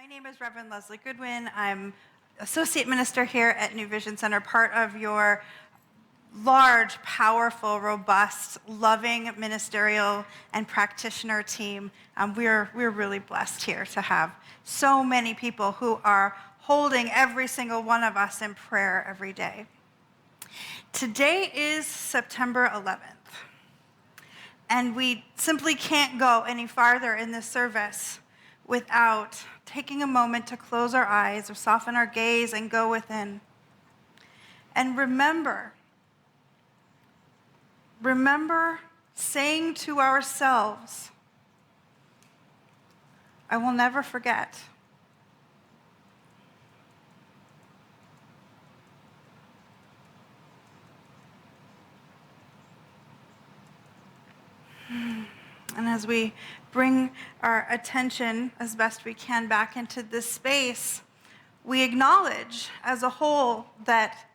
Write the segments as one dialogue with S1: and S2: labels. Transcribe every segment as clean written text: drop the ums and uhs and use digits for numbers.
S1: name is Reverend Leslie Goodwin. I'm Associate Minister here at New Vision Center, part of your large, powerful, robust, loving ministerial and practitioner team. We're really blessed here to have so many people who are holding every single one of us in prayer every day. Today is September 11th, and we simply can't go any farther in this service without taking a moment to close our eyes or soften our gaze and go within. And remember saying to ourselves, I will never forget. And as we bring our attention as best we can back into this space, we acknowledge as a whole that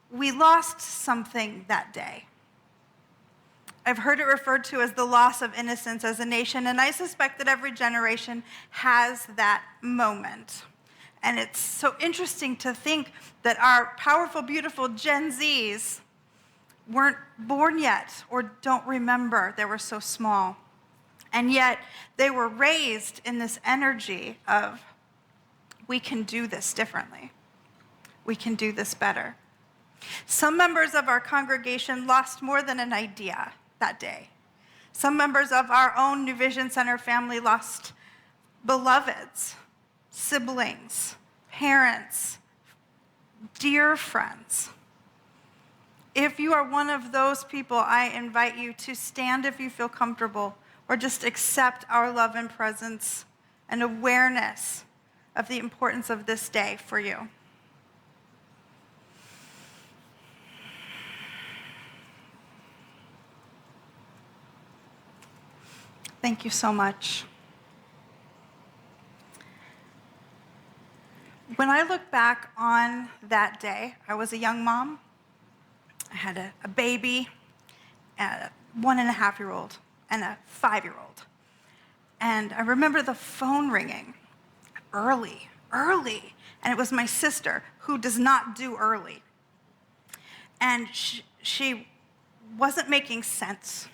S1: we lost something that day. I've heard it referred to as the loss of innocence as a nation, and I suspect that every generation has that moment. And it's so interesting to think that our powerful, beautiful Gen Zs weren't born yet or don't remember. They were so small. And yet they were raised in this energy of, we can do this differently. We can do this better. Some members of our congregation lost more than an idea that day. Some members of our own New Vision Center family lost beloveds, siblings, parents, dear friends. If you are one of those people, I invite you to stand if you feel comfortable, or just accept our love and presence and awareness of the importance of this day for you. Thank you so much. When I look back on that day, I was a young mom. I had a baby, a 1.5-year-old, and a 5-year-old. And I remember the phone ringing early. And it was my sister, who does not do early. And she wasn't making sense.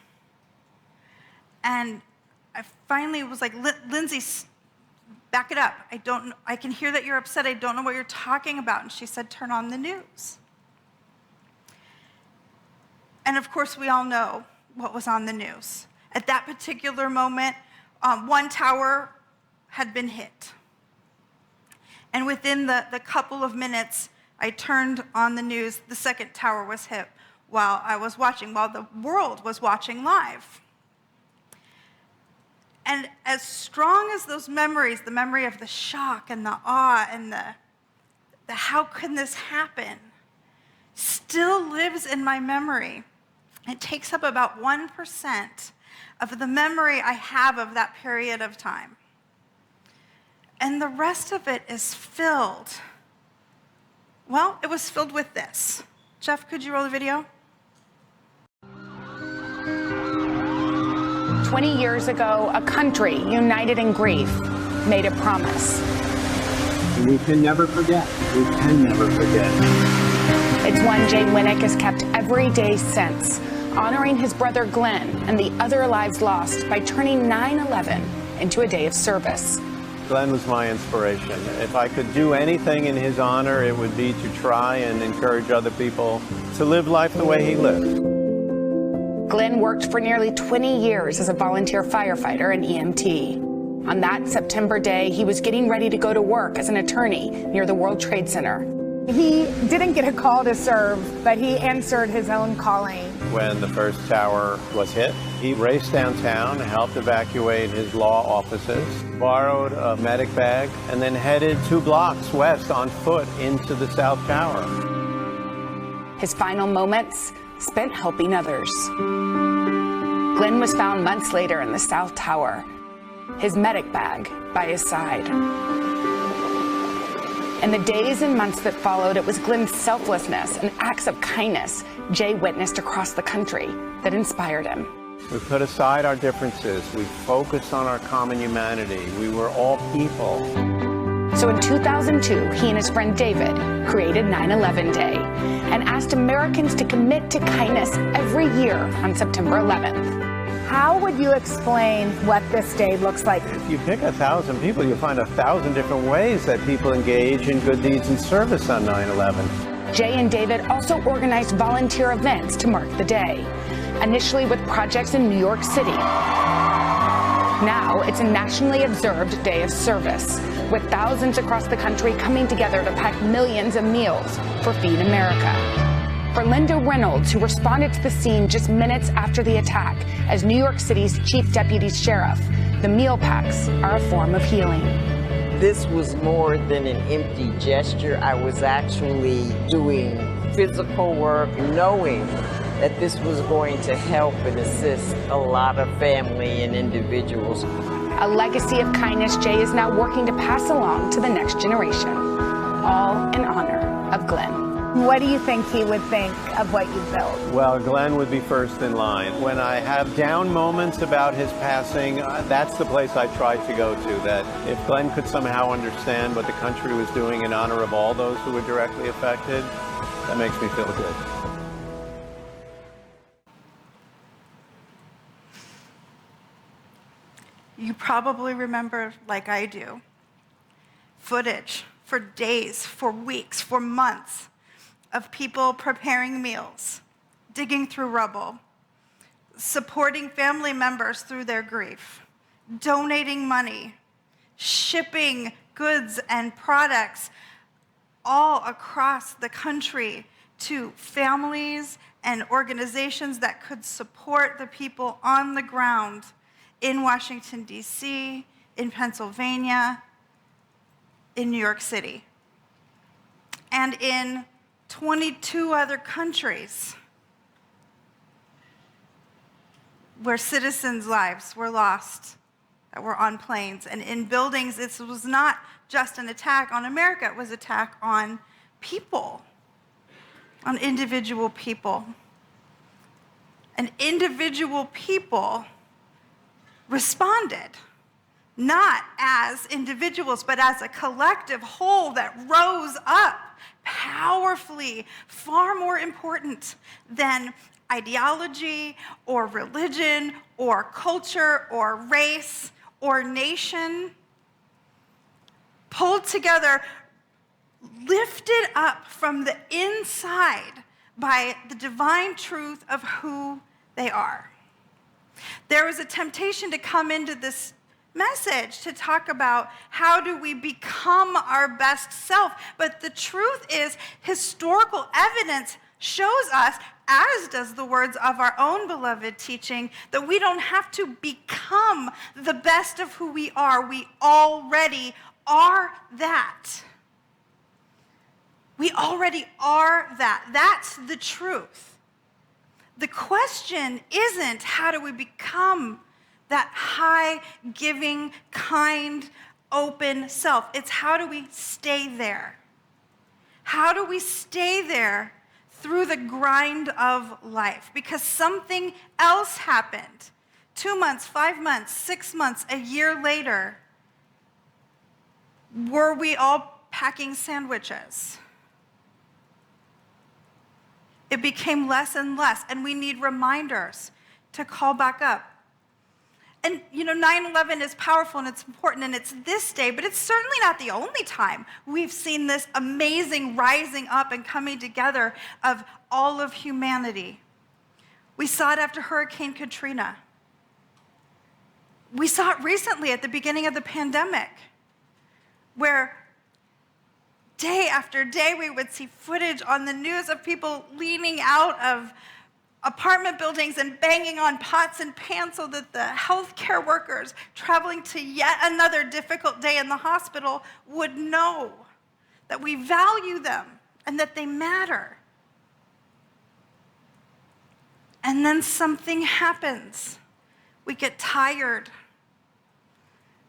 S1: And I finally was like, Lindsay, back it up. I can hear that you're upset. I don't know what you're talking about. And she said, turn on the news. And of course, we all know what was on the news. At that particular moment, one tower had been hit. And within the couple of minutes, I turned on the news, the second tower was hit while the world was watching live. And as strong as those memories, the memory of the shock and the awe and the how can this happen, still lives in my memory. It takes up about 1% of the memory I have of that period of time. And the rest of it is filled. Well, it was filled with this. Jeff, could you roll the video?
S2: 20 years ago, a country united in grief made a promise.
S3: We can never forget. We can never forget.
S2: It's one Jay Winnick has kept every day since, honoring his brother Glenn and the other lives lost by turning 9/11 into a day of service.
S4: Glenn was my inspiration. If I could do anything in his honor, it would be to try and encourage other people to live life the way he lived.
S2: Glenn worked for nearly 20 years as a volunteer firefighter and EMT. On that September day, he was getting ready to go to work as an attorney near the World Trade Center.
S5: He didn't get a call to serve, but he answered his own calling.
S4: When the first tower was hit, he raced downtown, helped evacuate his law offices, borrowed a medic bag, and then headed 2 blocks west on foot into the South Tower.
S2: His final moments spent helping others. Glenn was found months later in the South Tower, his medic bag by his side. In the days and months that followed, it was Glenn's selflessness and acts of kindness Jay witnessed across the country that inspired him.
S4: We put aside our differences. We focused on our common humanity. We were all people.
S2: So in 2002, he and his friend David created 9/11 Day and asked Americans to commit to kindness every year on September 11th.
S5: How would you explain what this day looks like?
S4: If you pick 1,000 people, you'll find 1,000 different ways that people engage in good deeds and service on 9/11.
S2: Jay and David also organized volunteer events to mark the day, initially with projects in New York City. Now it's a nationally observed day of service, with thousands across the country coming together to pack millions of meals for Feed America. For Linda Reynolds, who responded to the scene just minutes after the attack as New York City's chief deputy sheriff, the meal packs are a form of healing.
S6: This was more than an empty gesture. I was actually doing physical work, knowing that this was going to help and assist a lot of family and individuals.
S2: A legacy of kindness Jay is now working to pass along to the next generation, all in honor of Glenn.
S5: What do you think he would think of what you built?
S4: Well, Glenn would be first in line. When I have down moments about his passing, that's the place I try to go to, that if Glenn could somehow understand what the country was doing in honor of all those who were directly affected, that makes me feel good.
S1: You probably remember, like I do, footage for days, for weeks, for months of people preparing meals, digging through rubble, supporting family members through their grief, donating money, shipping goods and products all across the country to families and organizations that could support the people on the ground in Washington, D.C., in Pennsylvania, in New York City, and in 22 other countries where citizens' lives were lost, that were on planes and in buildings. This was not just an attack on America, it was an attack on people, on individual people. And individual people responded, not as individuals, but as a collective whole that rose up powerfully, far more important than ideology or religion or culture or race or nation. Pulled together, lifted up from the inside by the divine truth of who they are. There was a temptation to come into this message to talk about how do we become our best self. But the truth is, historical evidence shows us, as does the words of our own beloved teaching, that we don't have to become the best of who we are. We already are that. We already are that. That's the truth. The question isn't how do we become that high, giving, kind, open self. It's how do we stay there? How do we stay there through the grind of life? Because something else happened. 2 months, 5 months, 6 months, a year later. Were we all packing sandwiches? It became less and less, and we need reminders to call back up. And, 9/11 is powerful and it's important and it's this day, but it's certainly not the only time we've seen this amazing rising up and coming together of all of humanity. We saw it after Hurricane Katrina. We saw it recently at the beginning of the pandemic, where day after day we would see footage on the news of people leaning out of apartment buildings and banging on pots and pans so that the healthcare workers traveling to yet another difficult day in the hospital would know that we value them and that they matter. And then something happens. We get tired.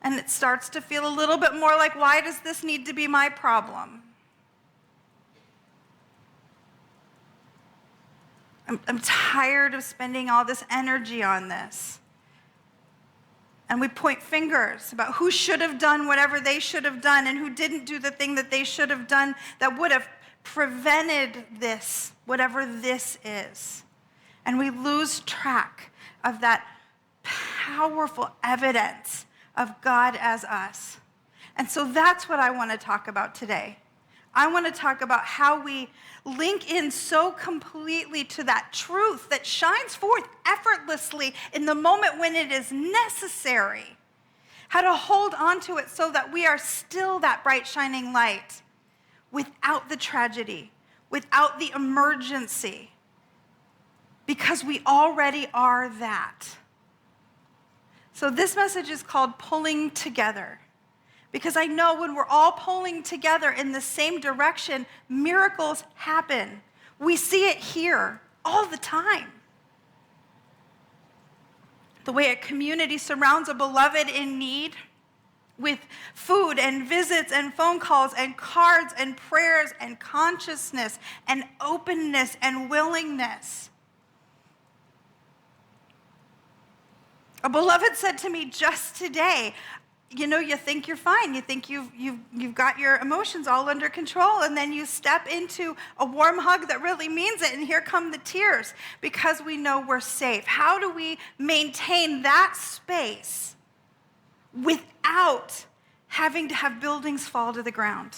S1: And it starts to feel a little bit more like, why does this need to be my problem? I'm tired of spending all this energy on this. And we point fingers about who should have done whatever they should have done and who didn't do the thing that they should have done that would have prevented this, whatever this is. And we lose track of that powerful evidence of God as us. And so that's what I want to talk about today. I want to talk about how we link in so completely to that truth that shines forth effortlessly in the moment when it is necessary. How to hold on to it so that we are still that bright shining light without the tragedy, without the emergency, because we already are that. So this message is called Pulling Together. Because I know when we're all pulling together in the same direction, miracles happen. We see it here all the time. The way a community surrounds a beloved in need with food and visits and phone calls and cards and prayers and consciousness and openness and willingness. A beloved said to me just today, you know, you think you're fine. You think you've got your emotions all under control, and then you step into a warm hug that really means it, and here come the tears because we know we're safe. How do we maintain that space without having to have buildings fall to the ground?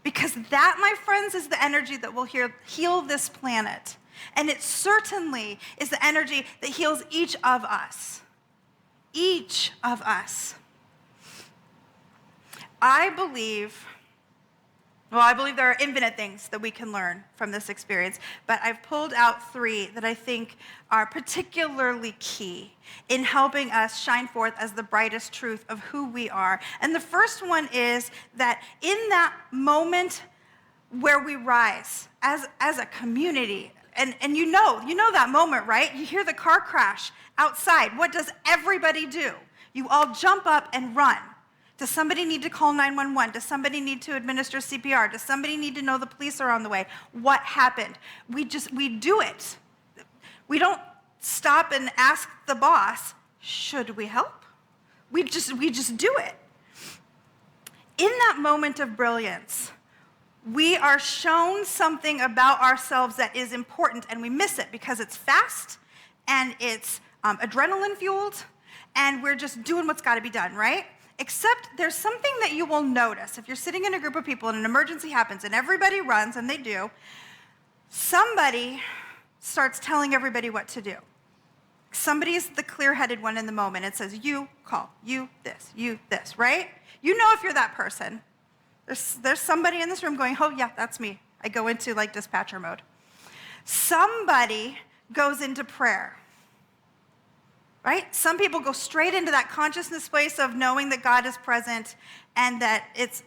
S1: Because that, my friends, is the energy that will heal this planet. And it certainly is the energy that heals each of us. Each of us. I believe there are infinite things that we can learn from this experience, but I've pulled out 3 that I think are particularly key in helping us shine forth as the brightest truth of who we are. And the first one is that in that moment where we rise as a community, and you know that moment, right? You hear the car crash outside. What does everybody do? You all jump up and run. Does somebody need to call 911? Does somebody need to administer CPR? Does somebody need to know the police are on the way? What happened? We do it. We don't stop and ask the boss, should we help? We just do it. In that moment of brilliance, we are shown something about ourselves that is important, and we miss it because it's fast and it's adrenaline fueled, and we're just doing what's got to be done, right? Except there's something that you will notice. If you're sitting in a group of people and an emergency happens and everybody runs, and they do, somebody starts telling everybody what to do. Somebody is the clear-headed one in the moment. It says, you call, you this, right? You know if you're that person. There's somebody in this room going, oh yeah, that's me. I go into like dispatcher mode. Somebody goes into prayer. Right? Some people go straight into that consciousness place of knowing that God is present and that it's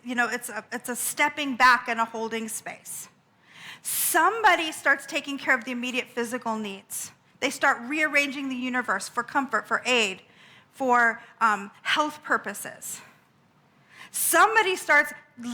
S1: a stepping back and a holding space. Somebody starts taking care of the immediate physical needs. They start rearranging the universe for comfort, for aid, for health purposes. Somebody starts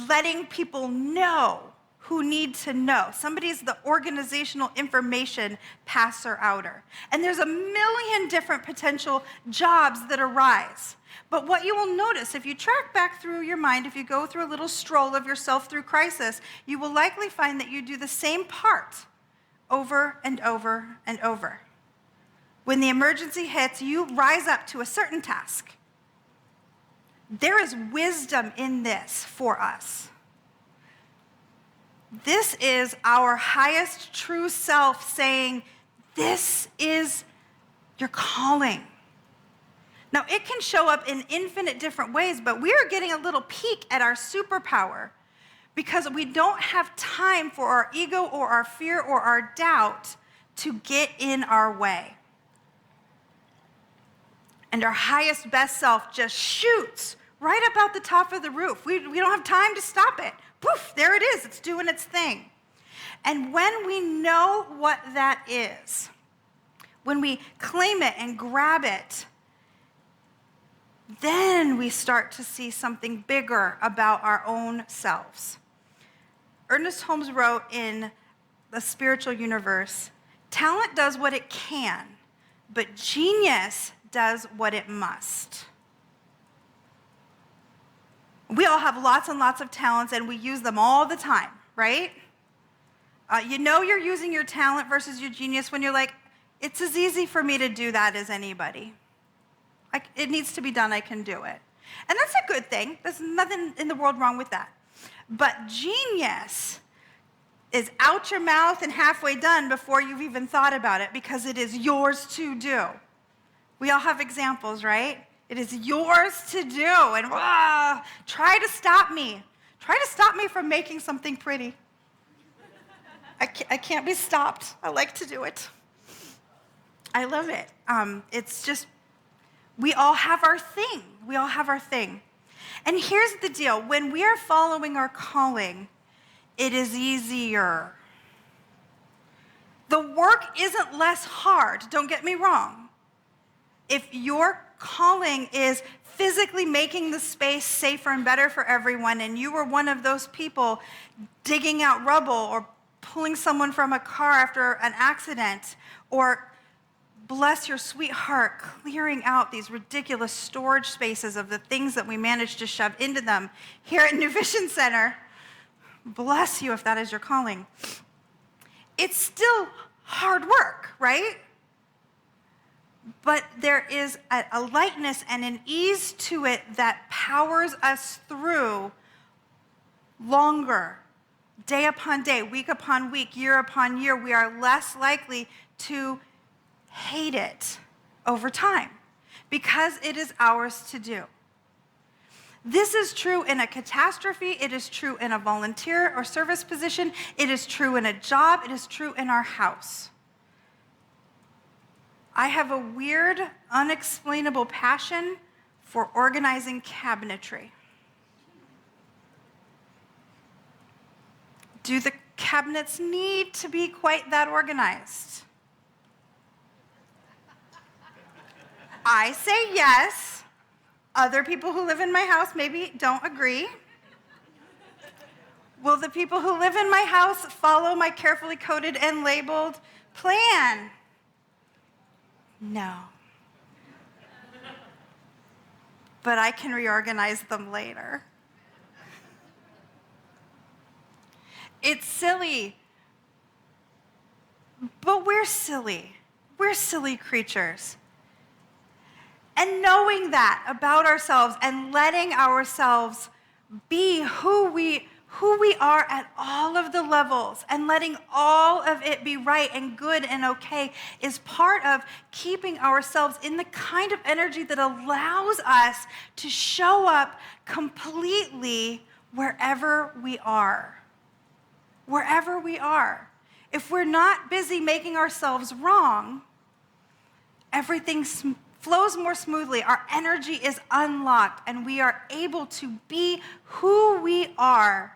S1: letting people know who need to know. Somebody's the organizational information passer outer. And there's a million different potential jobs that arise. But what you will notice, if you track back through your mind, if you go through a little stroll of yourself through crisis, you will likely find that you do the same part over and over and over. When the emergency hits, you rise up to a certain task. There is wisdom in this for us. This is our highest true self saying, this is your calling. Now, it can show up in infinite different ways, but we are getting a little peek at our superpower because we don't have time for our ego or our fear or our doubt to get in our way. And our highest best self just shoots right up out the top of the roof. We don't have time to stop it. Poof, there it is. It's doing its thing. And when we know what that is, when we claim it and grab it, then we start to see something bigger about our own selves. Ernest Holmes wrote in The Spiritual Universe, Talent does what it can, but genius does what it must. We all have lots and lots of talents, and we use them all the time, right? You know you're using your talent versus your genius when you're like, it's as easy for me to do that as anybody. It needs to be done, I can do it. And that's a good thing. There's nothing in the world wrong with that. But genius is out your mouth and halfway done before you've even thought about it, because it is yours to do. We all have examples, right? It is yours to do. And try to stop me. Try to stop me from making something pretty. I can't be stopped. I like to do it. I love it. It's just, we all have our thing. We all have our thing. And here's the deal. When we are following our calling, it is easier. The work isn't less hard, don't get me wrong. If your calling is physically making the space safer and better for everyone, and you were one of those people digging out rubble or pulling someone from a car after an accident, or bless your sweetheart, clearing out these ridiculous storage spaces of the things that we managed to shove into them here at New Vision Center. Bless you if that is your calling. It's still hard work, right? But there is a lightness and an ease to it that powers us through longer, day upon day, week upon week, year upon year. We are less likely to hate it over time because it is ours to do. This is true in a catastrophe. It is true in a volunteer or service position. It is true in a job. It is true in our house. I have a weird, unexplainable passion for organizing cabinetry. Do the cabinets need to be quite that organized? I say yes. Other people who live in my house maybe don't agree. Will the people who live in my house follow my carefully coded and labeled plan? No. But I can reorganize them later. It's silly. But we're silly. We're silly creatures. And knowing that about ourselves and letting ourselves be who we are at all of the levels and letting all of it be right and good and okay is part of keeping ourselves in the kind of energy that allows us to show up completely wherever we are. Wherever we are. If we're not busy making ourselves wrong, everything flows more smoothly. Our energy is unlocked, and we are able to be who we are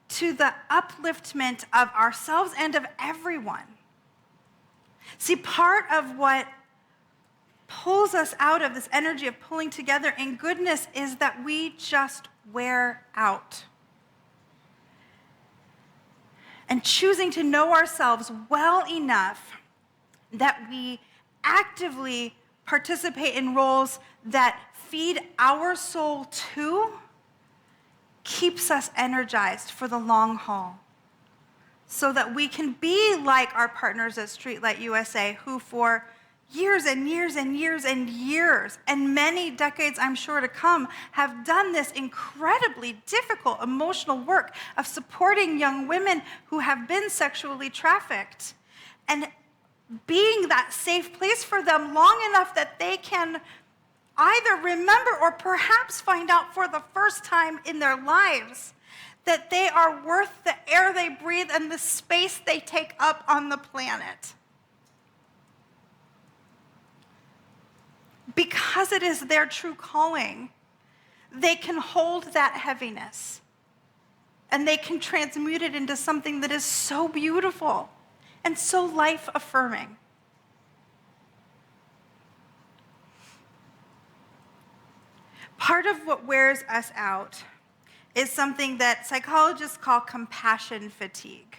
S1: to the upliftment of ourselves and of everyone. See, part of what pulls us out of this energy of pulling together in goodness is that we just wear out. And choosing to know ourselves well enough that we actively participate in roles that feed our soul too keeps us energized for the long haul, so that we can be like our partners at Streetlight USA, who for years and years and years and years, and many decades I'm sure to come, have done this incredibly difficult emotional work of supporting young women who have been sexually trafficked and being that safe place for them long enough that they can either remember or perhaps find out for the first time in their lives that they are worth the air they breathe and the space they take up on the planet. Because it is their true calling, they can hold that heaviness and they can transmute it into something that is so beautiful and so life-affirming. Part of what wears us out is something that psychologists call compassion fatigue.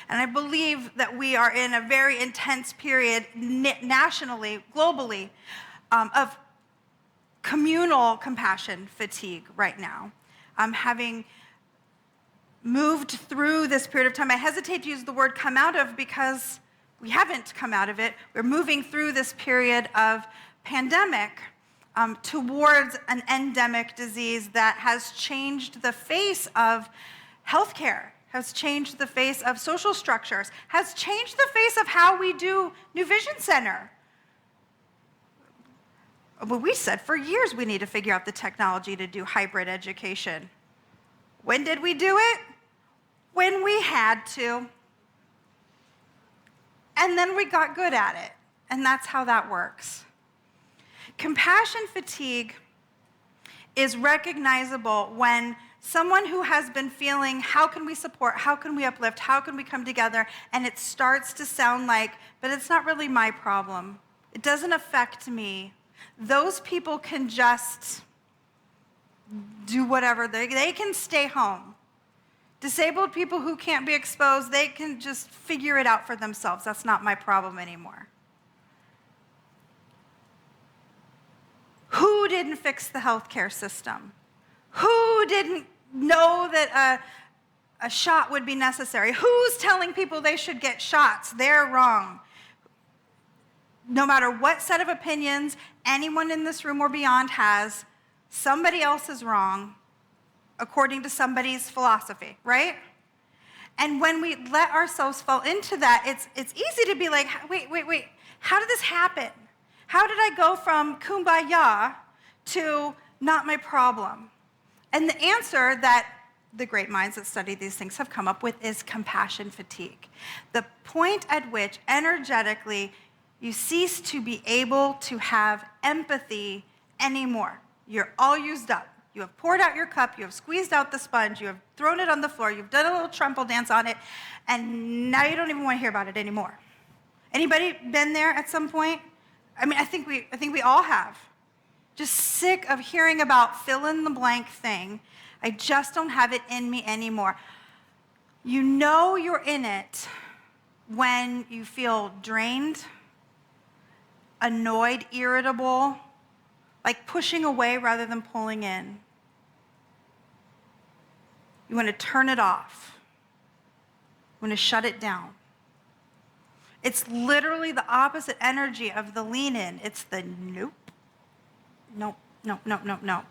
S1: And I believe that we are in a very intense period nationally, globally, of communal compassion fatigue right now. Having moved through this period of time, I hesitate to use the word come out of because we haven't come out of it. We're moving through this period of pandemic towards an endemic disease that has changed the face of healthcare, has changed the face of social structures, has changed the face of how we do New Vision Center. Well, we said for years we need to figure out the technology to do hybrid education. When did we do it? When we had to. And then we got good at it. And that's how that works. Compassion fatigue is recognizable when someone who has been feeling, how can we support, how can we uplift, how can we come together, and it starts to sound like, but it's not really my problem. It doesn't affect me. Those people can just do whatever. They can stay home. Disabled people who can't be exposed, they can just figure it out for themselves. That's not my problem anymore. Who didn't fix the healthcare system? Who didn't know that a shot would be necessary? Who's telling people they should get shots? They're wrong. No matter what set of opinions anyone in this room or beyond has, somebody else is wrong according to somebody's philosophy, right? And when we let ourselves fall into that, it's easy to be like, wait, how did this happen? How did I go from kumbaya to not my problem? And the answer that the great minds that study these things have come up with is compassion fatigue. The point at which energetically you cease to be able to have empathy anymore. You're all used up. You have poured out your cup, you have squeezed out the sponge, you have thrown it on the floor, you've done a little trumple dance on it, and now you don't even want to hear about it anymore. Anybody been there at some point? I mean, I think we all have. Just sick of hearing about fill in the blank thing. I just don't have it in me anymore. You know you're in it when you feel drained, annoyed, irritable, like pushing away rather than pulling in. You want to turn it off. You want to shut it down. It's literally the opposite energy of the lean in. It's the nope. Nope, nope, nope, nope, nope.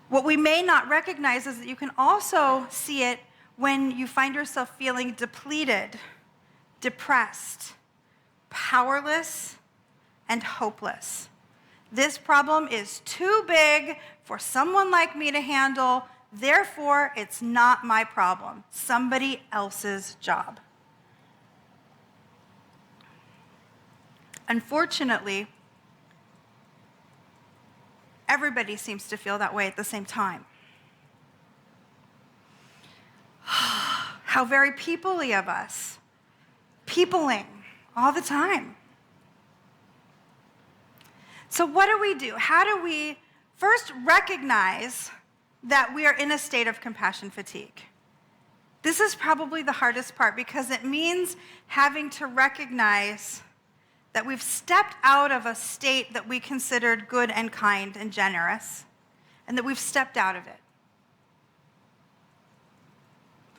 S1: What we may not recognize is that you can also see it when you find yourself feeling depleted, depressed, powerless, and hopeless. This problem is too big for someone like me to handle, therefore it's not my problem, somebody else's job. Unfortunately, everybody seems to feel that way at the same time. How very people-y of us, peopling all the time. So what do we do? How do we first recognize that we are in a state of compassion fatigue? This is probably the hardest part because it means having to recognize that we've stepped out of a state that we considered good and kind and generous, and that we've stepped out of it.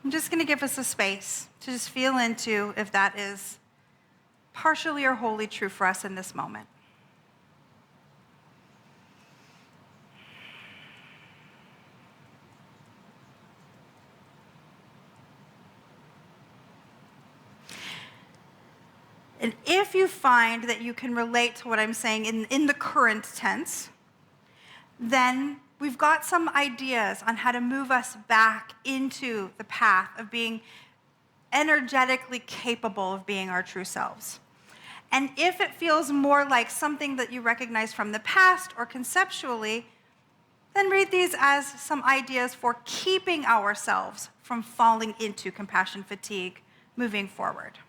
S1: I'm just going to give us a space to just feel into if that is partially or wholly true for us in this moment. And if you find that you can relate to what I'm saying in the current tense, then we've got some ideas on how to move us back into the path of being energetically capable of being our true selves. And if it feels more like something that you recognize from the past or conceptually, then read these as some ideas for keeping ourselves from falling into compassion fatigue moving forward.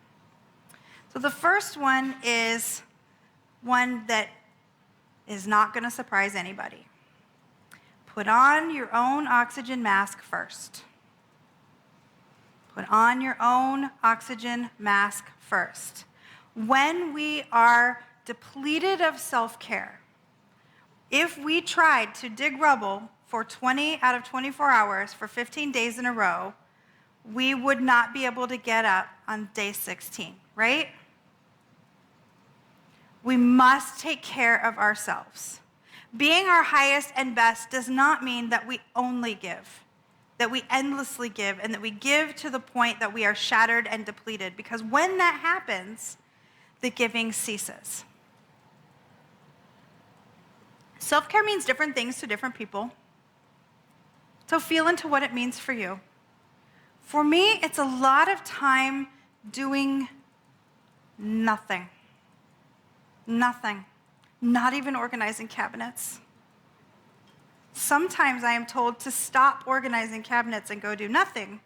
S1: So the first one is one that is not going to surprise anybody. Put on your own oxygen mask first. Put on your own oxygen mask first. When we are depleted of self-care, if we tried to dig rubble for 20 out of 24 hours for 15 days in a row, we would not be able to get up on day 16, right? We must take care of ourselves. Being our highest and best does not mean that we only give, that we endlessly give, and that we give to the point that we are shattered and depleted, because when that happens, the giving ceases. Self-care means different things to different people. So feel into what it means for you. For me, it's a lot of time doing nothing. Nothing. Not even organizing cabinets. Sometimes I am told to stop organizing cabinets and go do nothing.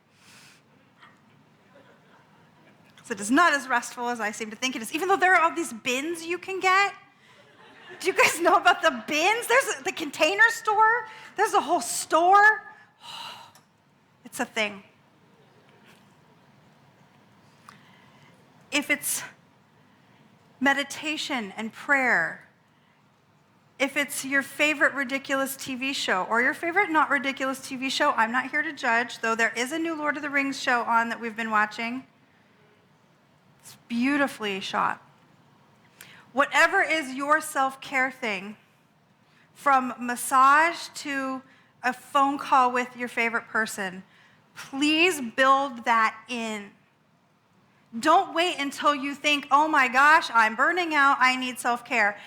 S1: So it is not as restful as I seem to think it is, even though there are all these bins you can get. Do you guys know about the bins? There's the Container Store. There's a whole store. It's a thing. If it's meditation and prayer, if it's your favorite ridiculous TV show or your favorite not ridiculous TV show, I'm not here to judge, though there is a new Lord of the Rings show on that we've been watching. It's beautifully shot. Whatever is your self-care thing, from massage to a phone call with your favorite person, please build that in. Don't wait until you think, oh my gosh, I'm burning out, I need self-care.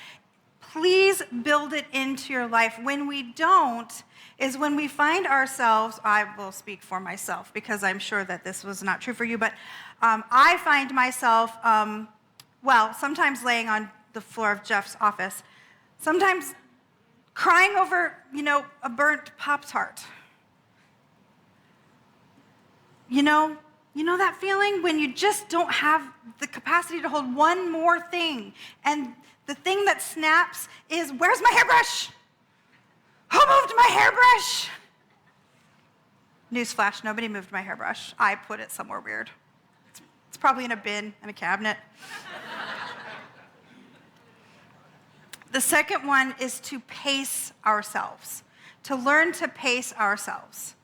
S1: Please build it into your life. When we don't, is when we find ourselves, I will speak for myself because I'm sure that this was not true for you, but I find myself, sometimes laying on the floor of Jeff's office, sometimes crying over, a burnt Pop-Tart. You know that feeling when you just don't have the capacity to hold one more thing, and the thing that snaps is, where's my hairbrush? Who moved my hairbrush? Newsflash, nobody moved my hairbrush. I put it somewhere weird. It's probably in a bin in a cabinet. The second one is to pace ourselves, to learn to pace ourselves.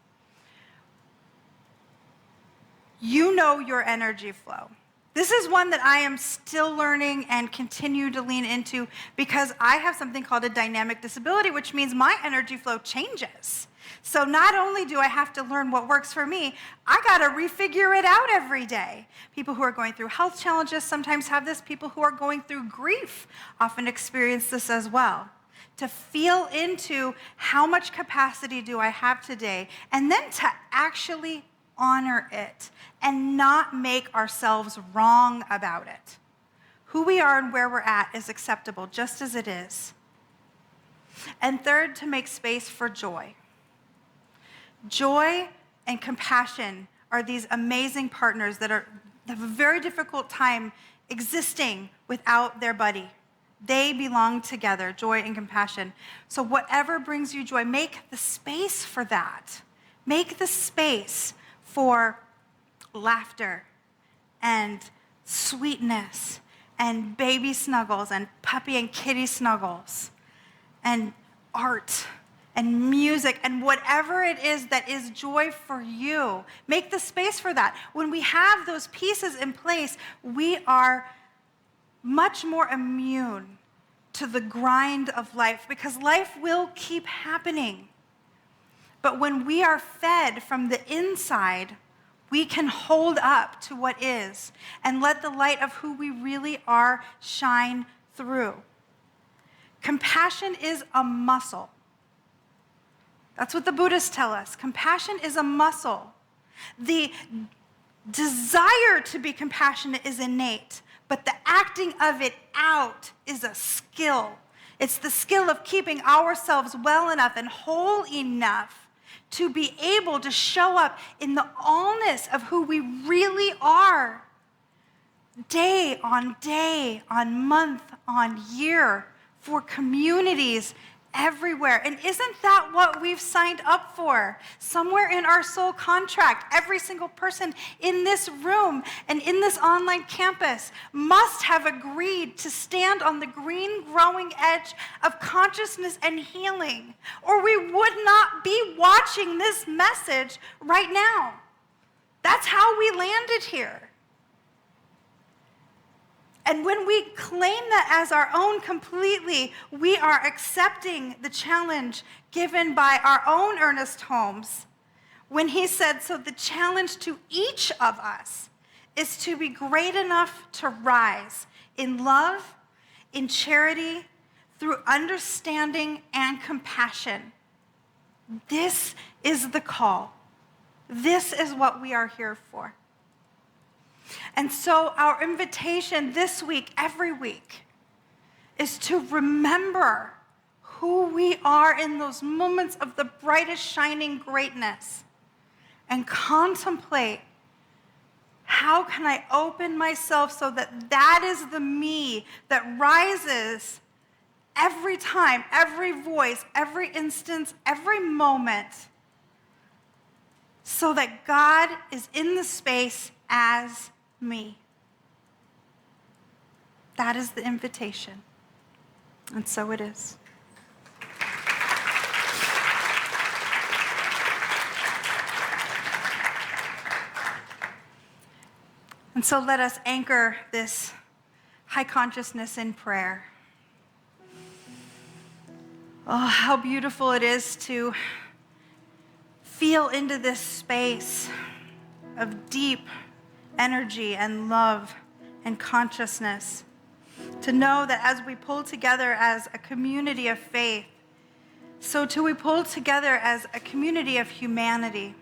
S1: You know your energy flow. This is one that I am still learning and continue to lean into because I have something called a dynamic disability, which means my energy flow changes. So not only do I have to learn what works for me, I gotta refigure it out every day. People who are going through health challenges sometimes have this. People who are going through grief often experience this as well. To feel into how much capacity do I have today, and then to actually honor it and not make ourselves wrong about it. Who we are and where we're at is acceptable just as it is. And third, to make space for joy. Joy and compassion are these amazing partners that have a very difficult time existing without their buddy. They belong together, joy and compassion. So whatever brings you joy, make the space for that. Make the space for laughter and sweetness and baby snuggles and puppy and kitty snuggles and art and music and whatever it is that is joy for you. Make the space for that. When we have those pieces in place, we are much more immune to the grind of life because life will keep happening. But when we are fed from the inside, we can hold up to what is and let the light of who we really are shine through. Compassion is a muscle. That's what the Buddhists tell us. Compassion is a muscle. The desire to be compassionate is innate, but the acting of it out is a skill. It's the skill of keeping ourselves well enough and whole enough to be able to show up in the allness of who we really are, day, on month, on year, for communities everywhere. And isn't that what we've signed up for? Somewhere in our soul contract, every single person in this room and in this online campus must have agreed to stand on the green growing edge of consciousness and healing, or we would not be watching this message right now. That's how we landed here. And when we claim that as our own completely, we are accepting the challenge given by our own Ernest Holmes when he said, so the challenge to each of us is to be great enough to rise in love, in charity, through understanding and compassion. This is the call. This is what we are here for. And so our invitation this week, every week, is to remember who we are in those moments of the brightest shining greatness and contemplate, how can I open myself so that that is the me that rises every time, every voice, every instance, every moment, so that God is in the space as me. That is the invitation. And so it is. And so let us anchor this high consciousness in prayer. Oh, how beautiful it is to feel into this space of deep energy and love and consciousness. To know that as we pull together as a community of faith, so too we pull together as a community of humanity,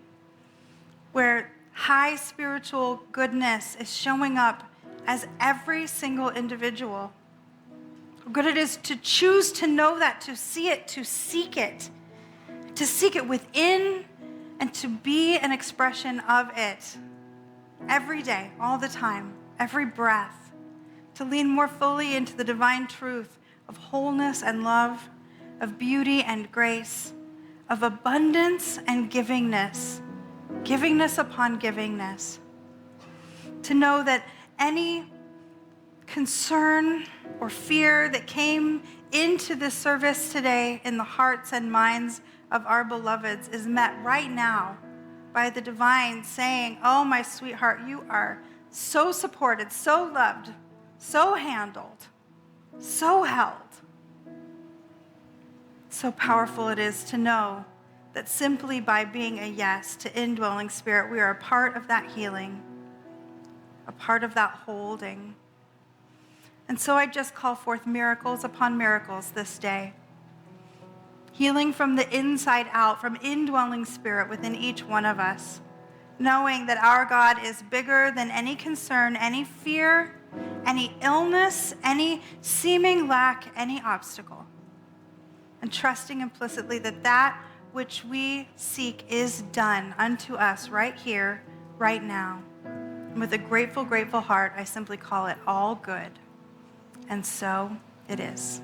S1: where high spiritual goodness is showing up as every single individual. How good it is to choose to know that, to see it, to seek it within, and to be an expression of it every day, all the time, every breath, to lean more fully into the divine truth of wholeness and love, of beauty and grace, of abundance and givingness, givingness upon givingness. To know that any concern or fear that came into this service today in the hearts and minds of our beloveds is met right now by the divine saying, oh, my sweetheart, you are so supported, so loved, so handled, so held. So powerful it is to know that simply by being a yes to indwelling spirit, we are a part of that healing, a part of that holding. And so I just call forth miracles upon miracles this day. Healing from the inside out, from indwelling spirit within each one of us, knowing that our God is bigger than any concern, any fear, any illness, any seeming lack, any obstacle. And trusting implicitly that that which we seek is done unto us right here, right now. And with a grateful, grateful heart, I simply call it all good. And so it is.